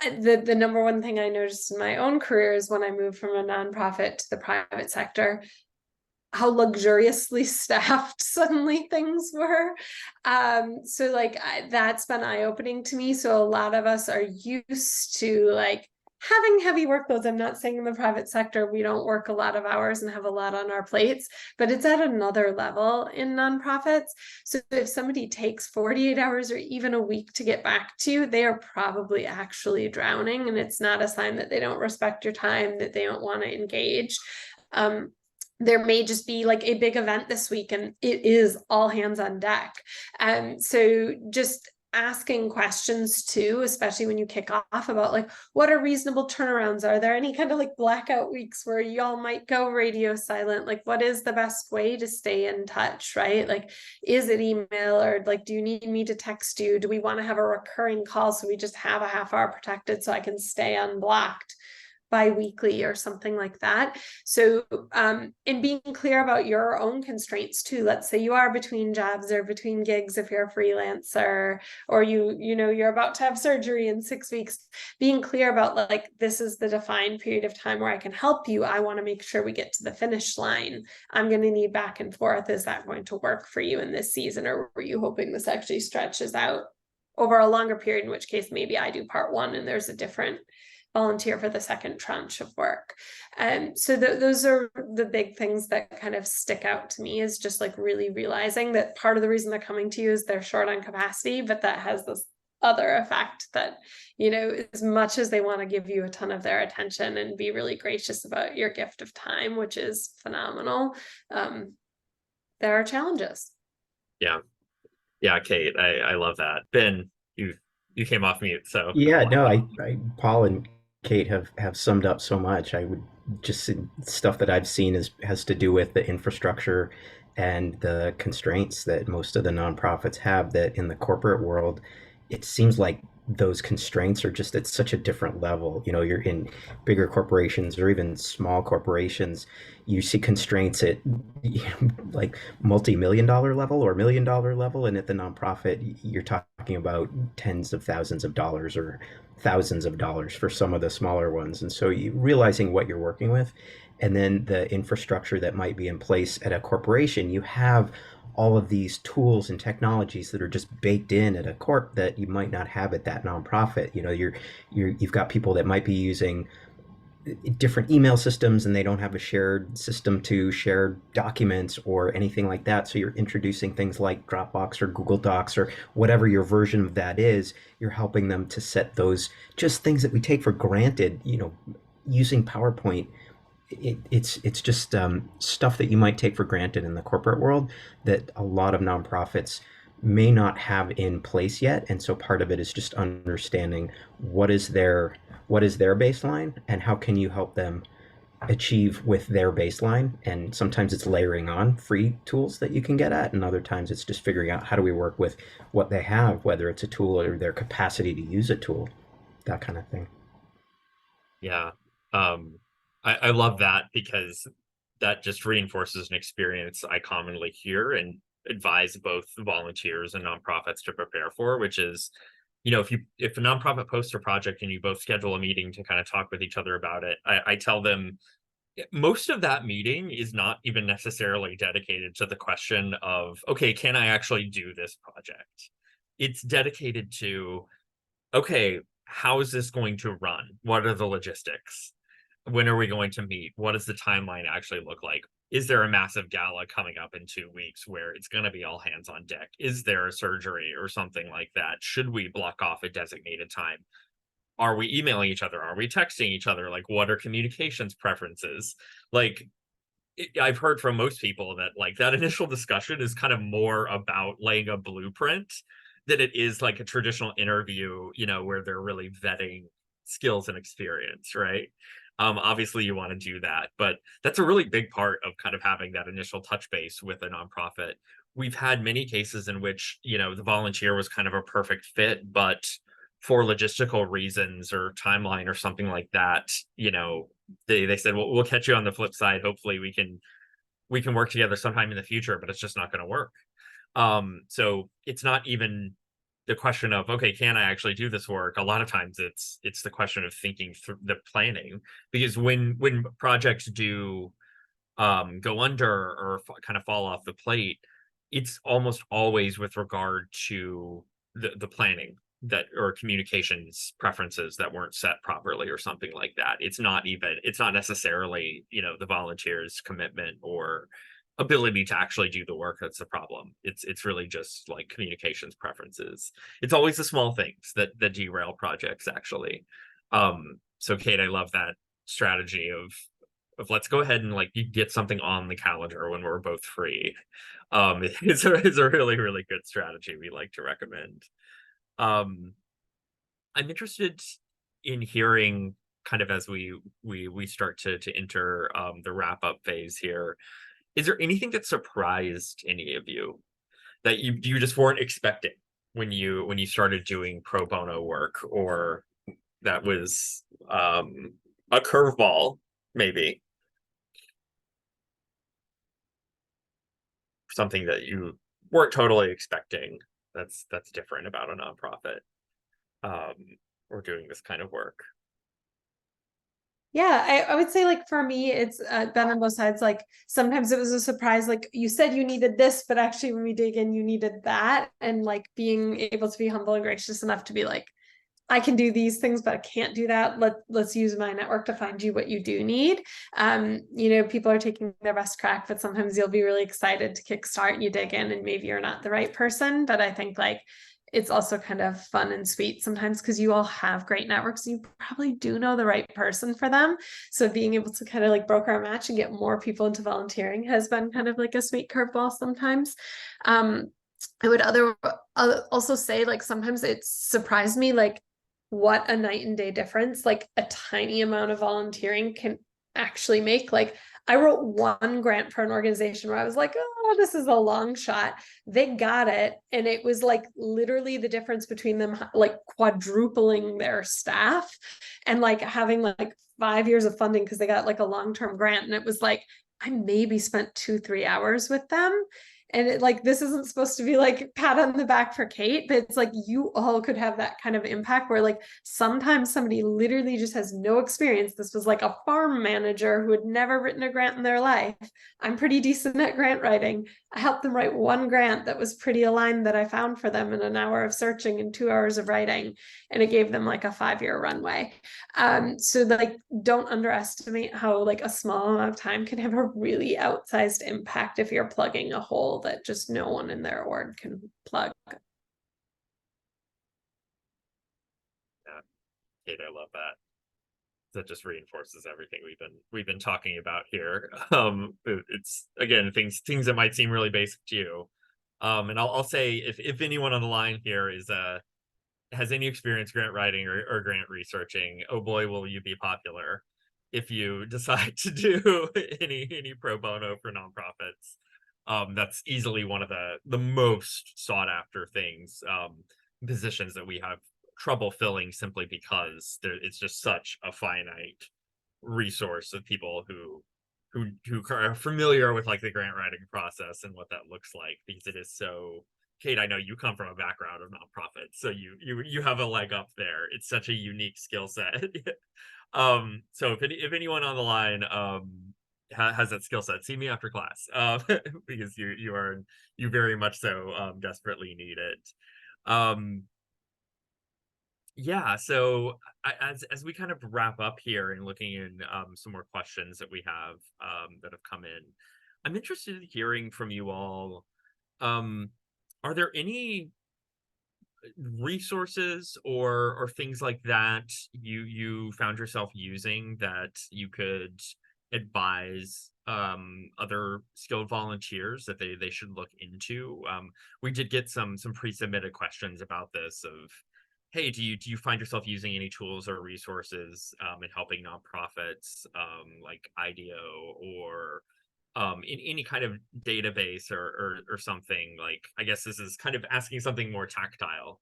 [SPEAKER 3] the number one thing I noticed in my own career is when I moved from a nonprofit to the private sector, how luxuriously staffed suddenly things were. So like that's been eye-opening to me. So a lot of us are used to like having heavy workloads. I'm not saying in the private sector we don't work a lot of hours and have a lot on our plates, but it's at another level in nonprofits. So if somebody takes 48 hours or even a week to get back to you, they are probably actually drowning, and it's not a sign that they don't respect your time, that they don't want to engage. There may just be like a big event this week and it is all hands on deck. So just asking questions too, especially when you kick off, about like, what are reasonable turnarounds? Are there any kind of like blackout weeks where y'all might go radio silent? Like, what is the best way to stay in touch, right? Like, is it email, or like, do you need me to text you? Do we want to have a recurring call so we just have a half hour protected so I can stay unblocked bi-weekly or something like that? So in being clear about your own constraints too. Let's say you are between jobs or between gigs if you're a freelancer, or you're about to have surgery in 6 weeks, being clear about like, this is the defined period of time where I can help you. I want to make sure we get to the finish line. I'm going to need back and forth. Is that going to work for you in this season, or were you hoping this actually stretches out over a longer period, in which case maybe I do part one and there's a different volunteer for the second tranche of work. So those are the big things that kind of stick out to me, is just like really realizing that part of the reason they're coming to you is they're short on capacity, but that has this other effect that, you know, as much as they want to give you a ton of their attention and be really gracious about your gift of time, which is phenomenal, there are challenges.
[SPEAKER 1] Yeah. Yeah, Kate, I love that. Ben, you came off mute, so
[SPEAKER 2] Yeah, no, Paul and Kate have summed up so much. I would just stuff that I've seen has to do with the infrastructure and the constraints that most of the nonprofits have, that in the corporate world, it seems like those constraints are just at such a different level. You know, you're in bigger corporations or even small corporations, you see constraints at like multi-million dollar level or $1 million level, and at the nonprofit you're talking about tens of thousands of dollars or thousands of dollars for some of the smaller ones. And so you realizing what you're working with, and then the infrastructure that might be in place at a corporation, you have all of these tools and technologies that are just baked in at a corp that you might not have at that nonprofit. You know, you've got people that might be using different email systems and they don't have a shared system to share documents or anything like that. So you're introducing things like Dropbox or Google Docs or whatever your version of that is. You're helping them to set those, just things that we take for granted, you know, using PowerPoint. It's just stuff that you might take for granted in the corporate world that a lot of nonprofits may not have in place yet. And so part of it is just understanding what is their baseline and how can you help them achieve with their baseline. And sometimes it's layering on free tools that you can get at, and other times it's just figuring out how do we work with what they have, whether it's a tool or their capacity to use a tool, that kind of thing.
[SPEAKER 1] yeah. I love that, because that just reinforces an experience I commonly hear and advise both volunteers and nonprofits to prepare for, which is, you know, if a nonprofit posts a project and you both schedule a meeting to kind of talk with each other about it, I tell them most of that meeting is not even necessarily dedicated to the question of, okay, can I actually do this project? It's dedicated to, okay, how is this going to run? What are the logistics? When are we going to meet? What does the timeline actually look like? Is there a massive gala coming up in 2 weeks where it's going to be all hands on deck? Is there a surgery or something like that? Should we block off a designated time? Are we emailing each other? Are we texting each other? Like, what are communications preferences? Like, I've heard from most people that like that initial discussion is kind of more about laying a blueprint than it is like a traditional interview, you know, where they're really vetting skills and experience, right? Obviously you want to do that, but that's a really big part of kind of having that initial touch base with a nonprofit. We've had many cases in which, you know, the volunteer was kind of a perfect fit, but for logistical reasons or timeline or something like that, you know, they said, well, we'll catch you on the flip side. Hopefully we can work together sometime in the future, but it's just not going to work. So it's not even the question of, okay, can I actually do this work? A lot of times it's the question of thinking through the planning, because when projects do go under or kind of fall off the plate, it's almost always with regard to the planning that, or communications preferences that weren't set properly or something like that. It's not necessarily, you know, the volunteers' commitment or ability to actually do the work that's the problem. It's really just like communications preferences. It's always the small things that derail projects, actually. So Kate, I love that strategy of let's go ahead and like you get something on the calendar when we're both free. It's a really, really good strategy we like to recommend. I'm interested in hearing, kind of as we start to enter the wrap up phase here. Is there anything that surprised any of you that you just weren't expecting when you started doing pro bono work, or that was a curveball, maybe something that you weren't totally expecting that's different about a nonprofit or doing this kind of work?
[SPEAKER 3] Yeah, I would say like for me, it's been on both sides. Like sometimes it was a surprise, like you said you needed this, but actually when we dig in, you needed that. And like being able to be humble and gracious enough to be like, I can do these things, but I can't do that. Let's use my network to find you what you do need. People are taking their best crack, but sometimes you'll be really excited to kickstart and you dig in and maybe you're not the right person. But I think like it's also kind of fun and sweet sometimes because you all have great networks. You probably do know the right person for them. So being able to kind of like broker a match and get more people into volunteering has been kind of like a sweet curveball sometimes. I would also say like sometimes it surprised me like what a night and day difference like a tiny amount of volunteering can actually make. Like I wrote one grant for an organization where I was like, oh, this is a long shot. They got it. And it was like literally the difference between them like quadrupling their staff and like having like 5 years of funding because they got like a long-term grant. And it was like, I maybe spent 2-3 hours with them. And it like this isn't supposed to be like pat on the back for Kate, but it's like you all could have that kind of impact where like sometimes somebody literally just has no experience. This was like a farm manager who had never written a grant in their life. I'm pretty decent at grant writing. I helped them write one grant that was pretty aligned that I found for them in an hour of searching and 2 hours of writing. And it gave them like a 5-year runway. So like don't underestimate how like a small amount of time can have a really outsized impact if you're plugging a hole that just no one in their org can plug.
[SPEAKER 1] Yeah, Kate, I love that. That just reinforces everything we've been talking about here. It's again things that might seem really basic to you. And I'll say if anyone on the line here is has any experience grant writing or grant researching, oh boy, will you be popular if you decide to do any pro bono for nonprofits. That's easily one of the most sought after things, positions that we have trouble filling simply because it's just such a finite resource of people who are familiar with like the grant writing process and what that looks like, because it is so. Kate, I know you come from a background of nonprofits, so you have a leg up there. It's such a unique skill set. So if anyone on the line has that skill set, see me after class, because you very much so desperately need it. Yeah, so as we kind of wrap up here and looking in some more questions that we have that have come in, I'm interested in hearing from you all. Are there any resources or things like that you found yourself using that you could advise other skilled volunteers that they should look into? We did get some pre-submitted questions about this of, hey, do you find yourself using any tools or resources in helping nonprofits like IDEO or in any kind of database or something? Like, I guess this is kind of asking something more tactile.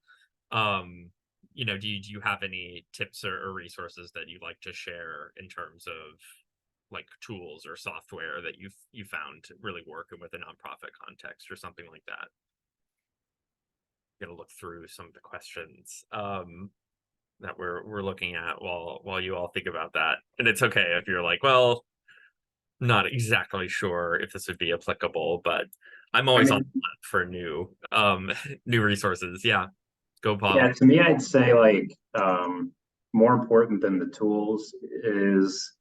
[SPEAKER 1] Do you have any tips or resources that you'd like to share in terms of like tools or software that you found really working with a nonprofit context or something like that? Gonna look through some of the questions that we're looking at while you all think about that. And it's okay if you're like, well, not exactly sure if this would be applicable, but I'm always on the hunt for new new resources. Yeah, go Paul.
[SPEAKER 4] Yeah, to me, I'd say like more important than the tools is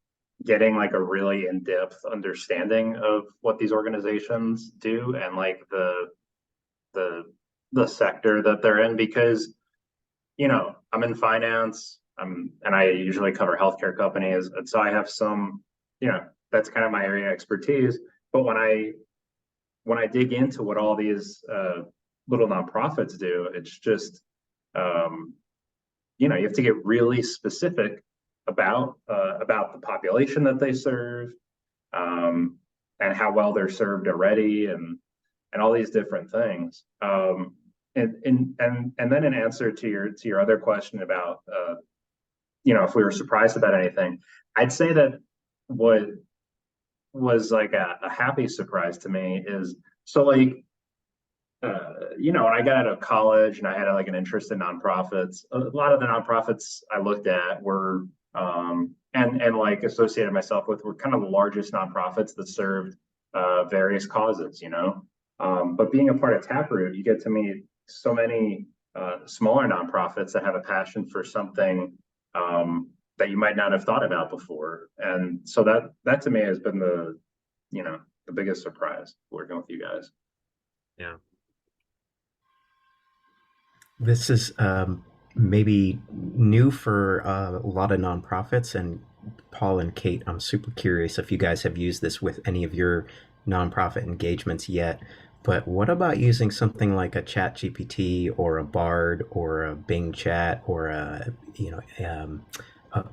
[SPEAKER 4] getting like a really in-depth understanding of what these organizations do and like the sector that they're in, because I'm in finance, and I usually cover healthcare companies, and so I have some, that's kind of my area of expertise. But when I dig into what all these little nonprofits do, it's just you have to get really specific about the population that they serve, and how well they're served already, and all these different things. And then in answer to your other question about if we were surprised about anything, I'd say that what was like a happy surprise to me is, so like when I got out of college and I had like an interest in nonprofits, a lot of the nonprofits I looked at were and like associated myself with were kind of the largest nonprofits that served various causes, but being a part of Taproot, you get to meet so many smaller nonprofits that have a passion for something that you might not have thought about before. And so that to me has been the biggest surprise working with you guys.
[SPEAKER 1] Yeah.
[SPEAKER 2] This is maybe new for a lot of nonprofits. And Paul and Kate, I'm super curious if you guys have used this with any of your nonprofit engagements yet. But what about using something like a Chat GPT or a Bard or a Bing Chat or a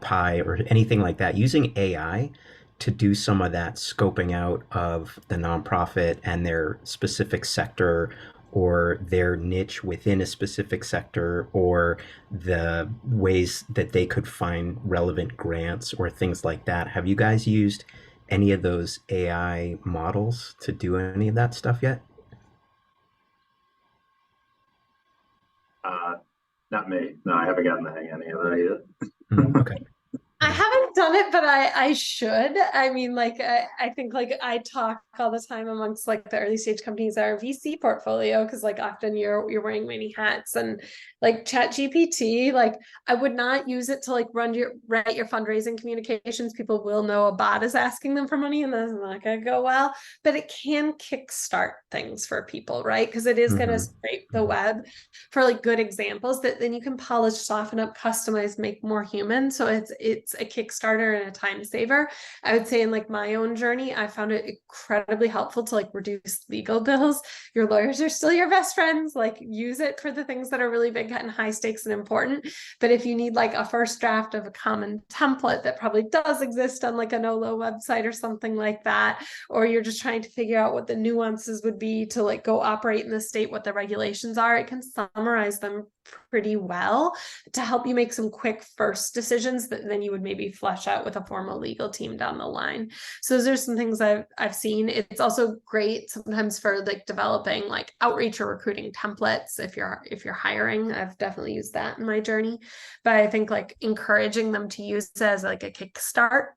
[SPEAKER 2] Pi or anything like that, using AI to do some of that scoping out of the nonprofit and their specific sector or their niche within a specific sector or the ways that they could find relevant grants or things like that. Have you guys used any of those AI models to do any of that stuff yet?
[SPEAKER 4] Not me. No, I haven't gotten the hang of any of that yet.
[SPEAKER 2] Okay.
[SPEAKER 3] I haven't done it, but I should. I mean, like I think like I talk all the time amongst like the early stage companies our VC portfolio because like often you're wearing many hats and like Chat GPT, like I would not use it to like write your fundraising communications. People will know a bot is asking them for money and that's not gonna go well, but it can kickstart things for people, right? Because it is gonna scrape the web for like good examples that then you can polish, soften up, customize, make more human. So it's a Kickstarter and a time saver. I would say in like my own journey, I found it incredibly helpful to like reduce legal bills. Your lawyers are still your best friends. Like use it for the things that are really big and high stakes and important. But if you need like a first draft of a common template that probably does exist on like a NOLO website or something like that, or you're just trying to figure out what the nuances would be to like go operate in the state, what the regulations are, it can summarize them pretty well to help you make some quick first decisions that then you would maybe flesh out with a formal legal team down the line. So those are some things I've seen. It's also great sometimes for like developing like outreach or recruiting templates if you're hiring. I've definitely used that in my journey, but I think like encouraging them to use it as like a kickstart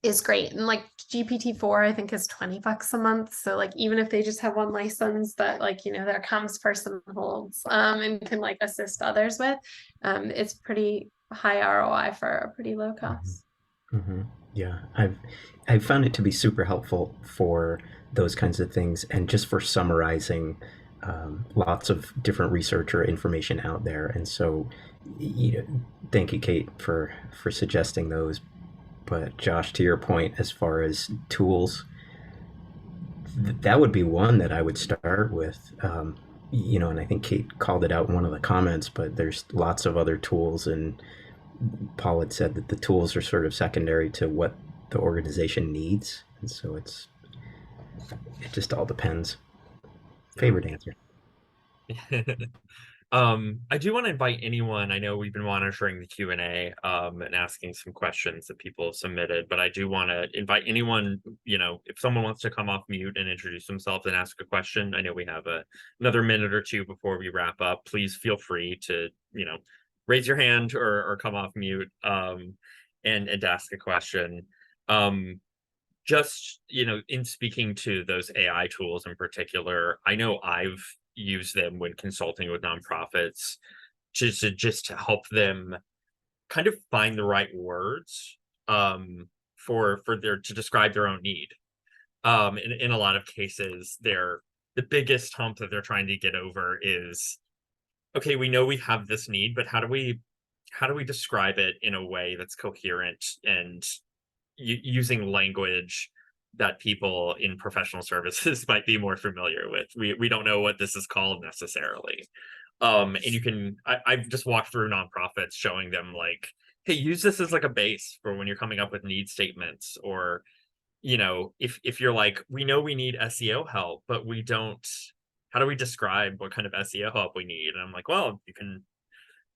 [SPEAKER 3] is great. And like GPT-4, I think is $20 a month. So like even if they just have one license that like, their comms person holds and can like assist others with, it's pretty high ROI for a pretty low cost.
[SPEAKER 2] Yeah, I've found it to be super helpful for those kinds of things and just for summarizing lots of different research or information out there. And so, thank you, Kate, for suggesting those. But Josh, to your point, as far as tools, that would be one that I would start with. And I think Kate called it out in one of the comments, but there's lots of other tools. And Paul had said that the tools are sort of secondary to what the organization needs. And so it just all depends. Favorite answer.
[SPEAKER 1] I do want to invite anyone. I know we've been monitoring the Q&A and asking some questions that people have submitted, but I do want to invite anyone, if someone wants to come off mute and introduce themselves and ask a question. I know we have another minute or two before we wrap up. Please feel free to, raise your hand or come off mute and ask a question. Just, in speaking to those AI tools in particular, I know I've used them when consulting with nonprofits just to help them kind of find the right words to describe their own need. In a lot of cases, the biggest hump that they're trying to get over is, okay, we know we have this need, but how do we describe it in a way that's coherent and using language that people in professional services might be more familiar with. We don't know what this is called necessarily. And I've just walked through nonprofits showing them like, hey, use this as like a base for when you're coming up with need statements, or, if you're like, we know we need SEO help, but how do we describe what kind of SEO help we need? And I'm like, well,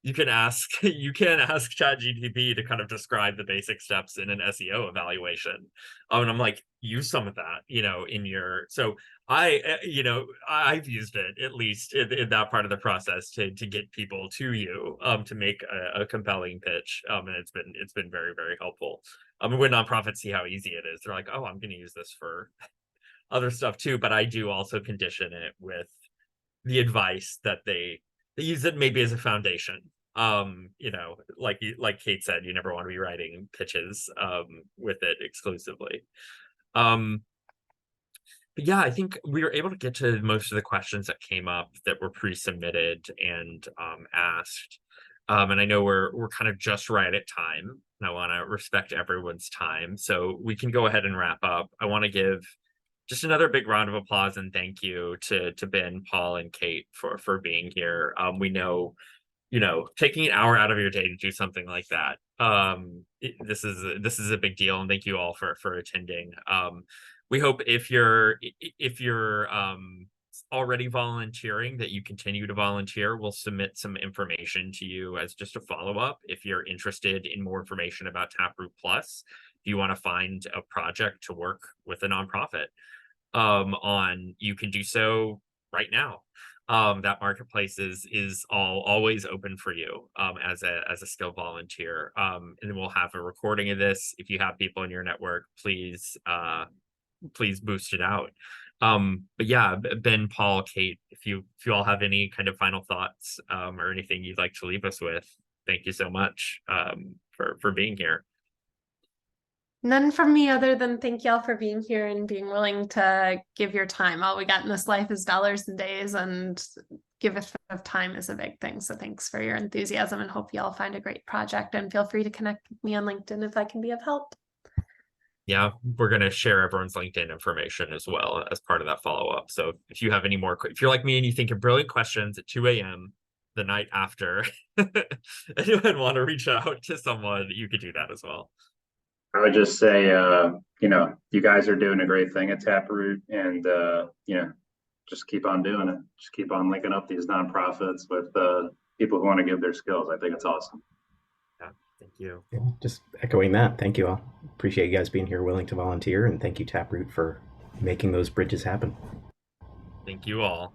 [SPEAKER 1] you can ask ChatGPT to kind of describe the basic steps in an SEO evaluation. And I'm like, use some of that, in your. So I've used it at least in that part of the process to get people to you to make a compelling pitch. And it's been very, very helpful. When nonprofits see how easy it is, they're like, oh, I'm going to use this for other stuff too. But I do also condition it with the advice that they use it maybe as a foundation. You know, like Kate said, you never want to be writing pitches with it exclusively. But yeah, I think we were able to get to most of the questions that came up that were pre-submitted and asked. And I know we're kind of just right at time, and I want to respect everyone's time, so we can go ahead and wrap up. I want to give just another big round of applause and thank you to Ben, Paul, and Kate for being here. We know, you know, taking an hour out of your day to do something like that. This is a big deal, and thank you all for attending. We hope if you're already volunteering that you continue to volunteer. We'll submit some information to you as just a follow-up if you're interested in more information about Taproot Plus. If you want to find a project to work with a nonprofit on, you can do so right now. That marketplace is always open for you as a skilled volunteer. And then we'll have a recording of this. If you have people in your network, please boost it out. But yeah, Ben, Paul, Kate, if you all have any kind of final thoughts or anything you'd like to leave us with, thank you so much for being here.
[SPEAKER 3] None from me other than thank y'all for being here and being willing to give your time. All we got in this life is dollars and days, and gift of time is a big thing. So thanks for your enthusiasm, and hope y'all find a great project, and feel free to connect with me on LinkedIn if I can be of help.
[SPEAKER 1] Yeah, we're going to share everyone's LinkedIn information as well as part of that follow-up. So if you have any more, if you're like me and you think of brilliant questions at 2 a.m. the night after, and you would want to reach out to someone, you could do that as well.
[SPEAKER 4] I would just say, you know, you guys are doing a great thing at Taproot, and you know, just keep on doing it. Just keep on linking up these nonprofits with people who want to give their skills. I think it's awesome.
[SPEAKER 1] Yeah, thank you.
[SPEAKER 2] Yeah, just echoing that. Thank you all. Appreciate you guys being here, willing to volunteer, and thank you Taproot for making those bridges happen.
[SPEAKER 1] Thank you all.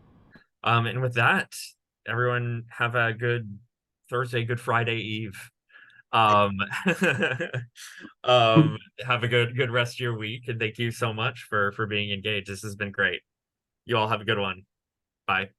[SPEAKER 1] And with that, everyone have a good Thursday, Good Friday Eve. Have a good rest of your week, and thank you so much for being engaged. This has been great. You all have a good one. Bye.